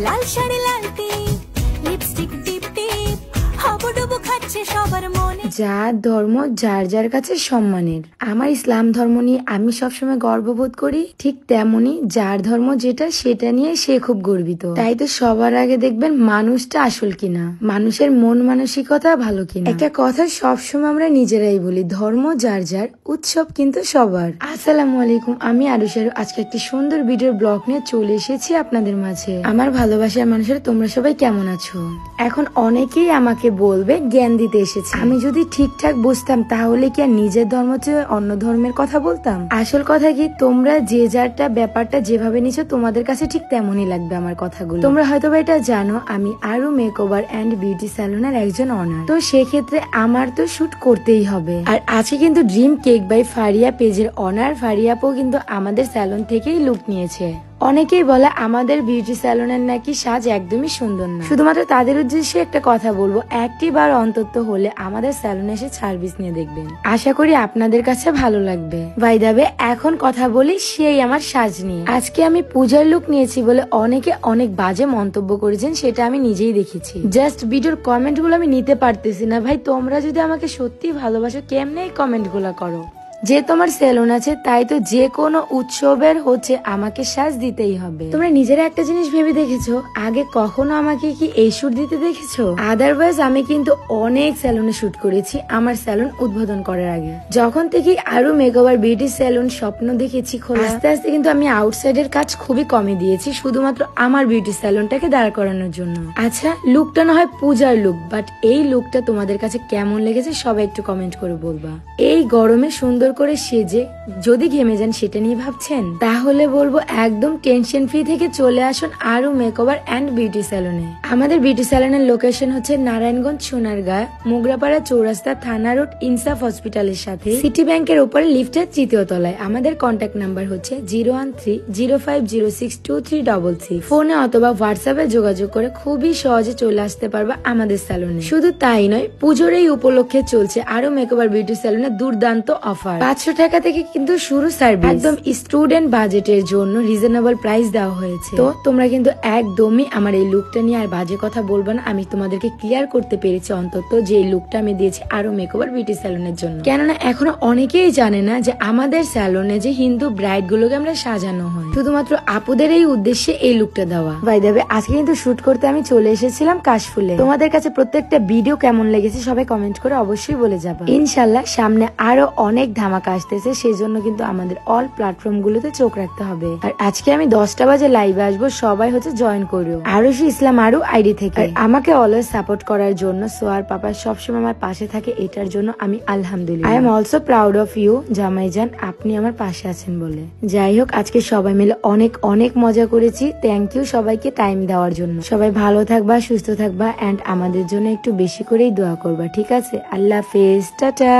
লাল শাড়ি লাল টিপ lipstick টিপ টিপ হাবুডুবু খাচ্ছে সবার মনে। যার ধর্ম যার যার কাছে সম্মানের। আমার ইসলাম ধর্ম নিয়ে আমি সবসময় গর্ববোধ করি, ঠিক তেমনি যার ধর্ম যেটা সেটা নিয়ে সে খুব গর্বিত। তাই তো সবার আগে দেখবেন মানুষটা আসল কিনা, মানুষের মন মানসিকতা ভালো কিনা। একটা কথা সবসময় আমরা নিজেরাই বলি, ধর্ম যার যার, উৎসব কিন্তু সবার। আসসালামু আলাইকুম, আমি আরুশারু। আজকে একটি সুন্দর ভিডিওর ব্লগ নিয়ে চলে এসেছি আপনাদের মাঝে। আমার ভালোবাসার মানুষের তোমরা সবাই কেমন আছো? এখন অনেকেই আমাকে বলবে জ্ঞান দিতে এসেছে। আমি যদি ঠিকঠাক বুঝতাম তাহলে কি আর নিজের ধর্ম চেয়ে অন্য ধর্মের কথা বলতাম? আসল কথা কি, তোমরা যে যারটা ব্যাপারটা যেভাবে নিছো তোমাদের কাছে ঠিক তেমনই লাগবে আমার কথাগুলো। তোমরা হয়তো এটা জানো আমি আরু মেকওভার এন্ড বিউটি স্যালুনের একজন অনার, তো সেক্ষেত্রে আমার তো শুট করতেই হবে। আর আজকে কিন্তু ড্রিম কেক বাই ফারিয়া পেজের অনার ফারিয়া আপু কিন্তু আমাদের স্যালুন থেকেই লুক নিয়েছে। অনেকেই বলে আমাদের বিউটি স্যালুনের নাকি সাজ একদমই সুন্দর না। শুধুমাত্র তাদের উদ্দেশ্যে একটা কথা বলবো, একটি বার অন্তত হলে আমাদের স্যালুনে এসে সার্ভিস নিয়ে দেখবেন, আশা করি আপনাদের কাছে ভালো লাগবে। বাই দ্য ওয়ে, এখন কথা বলি সেই আমার সাজ নিয়ে। আজকে আমি পূজার লুক নিয়েছি বলে অনেকে অনেক বাজে মন্তব্য করেছেন, সেটা আমি নিজেই দেখেছি। জাস্ট ভিডিওর কমেন্ট গুলো আমি নিতে পারতেছি না। ভাই, তোমরা যদি আমাকে সত্যি ভালোবাসো কেমনে এই কমেন্ট গুলা করো? যে তোমার সেলুন আছে তাই তো যে কোনো উৎসবের হচ্ছে আমাকে সাজ দিতেই হবে। তোমরা নিজেরা একটা জিনিস ভেবে দেখেছো, আগে কখনো আমাকে কি এই শুট দিতে দেখেছো? আদারওয়াইজ আমি কিন্তু অনেক সেলুনে শুট করেছি আমার স্যালুন উদ্বোধন করার আগে। যখন থেকে আরু মেকওভার বিউটি স্যালুন স্বপ্ন দেখেছি খোলা, আস্তে আস্তে কিন্তু আমি আউটসাইডের কাজ খুবই কমে দিয়েছি শুধুমাত্র আমার বিউটি স্যালুনটাকে দাঁড় করানোর জন্য। আচ্ছা, লুকটা না হয় পূজার লুক, বাট এই লুকটা তোমাদের কাছে কেমন লেগেছে সবাই একটু কমেন্ট করে বলবা। এই গরমে সুন্দর করে সেজে যদি ঘেমে যান সেটা নিয়ে ভাবছেন, তাহলে বলবো একদম টেনশন ফ্রি থেকে চলে আসুন আরু মেকওভার এন্ড বিউটি স্যালুনে। আমাদের বিউটি স্যালুনের লোকেশন হচ্ছে নারায়ণগঞ্জ সোনারগাঁ, মোগরাপাড়া চৌরাস্তা, থানা রোড, ইনসাফ হসপিটালের সাথে, সিটি ব্যাংকের উপরে লিফটের 3য় তলায়। আমাদের কন্ট্যাক্ট নাম্বার হচ্ছে 013-0506-2333। ফোনে অথবা হোয়াটসঅ্যাপে যোগাযোগ করে খুবই সহজে চলে আসতে পারবা আমাদের স্যালুনে। শুধু তাই নয়, পুজোর এই উপলক্ষে চলছে আরু মেকওভার বিউটি স্যালুনে দুর্দান্ত অফার। 500 টাকা থেকে কিন্তু শুরু সার্ভিস, একদম স্টুডেন্ট বাজেটের জন্য রিজনেবল প্রাইস দেওয়া হয়েছে। তো তোমরা কিন্তু একদমই আমার এই লুকটা নিয়ে আর বাজে কথা বলবে না। আমি তোমাদেরকে ক্লিয়ার করতে পেরেছি অন্তত যে এই লুকটা আমি দিয়েছি আরু মেকওভার বিউটি স্যালুনের জন্য। কেননা এখনো অনেকেই জানে না যে আমাদের স্যালুনে যে হিন্দু ব্রাইড গুলোকে আমরা সাজানো হয়, শুধুমাত্র আপুদের এই উদ্দেশ্যে এই লুকটা দেওয়া। বাই দ্য ওয়ে, আজকে কিন্তু শুট করতে আমি চলে এসেছিলাম কাশফুলে। তোমাদের কাছে প্রত্যেকটা ভিডিও কেমন লেগেছে সবাই কমেন্ট করে অবশ্যই বলে যাবে। ইনশাল্লাহ সামনে আরো অনেক ধামাকা আসতেছে, সেজন্য কিন্তু আমাদের অল প্ল্যাটফর্ম গুলোতে চোখ রাখতে হবে। আর আজকে আমি 10টা বাজে লাইভে আসবো, সবাই হচ্ছে জয়েন করিও আরুষি ইসলাম আরু আইডি থেকে। আমাকে অলওয়েজ সাপোর্ট করার জন্য সোয়ার পাপা সবসময় আমার পাশে থাকে, এটার জন্য আমি আলহামদুলিল্লাহ। I am also proud of you জামাইজান, আপনি আমার পাশে আছেন বলে। যাই হোক, আজকে সবাই মিলে অনেক অনেক মজা করেছি। থ্যাংক ইউ সবাইকে টাইম দেওয়ার জন্য। সবাই ভালো থাকবা, সুস্থ থাকবা, এন্ড আমাদের জন্য একটু বেশি করেই দোয়া করবা, ঠিক আছে? আল্লাহ হাফেজ, টাটা।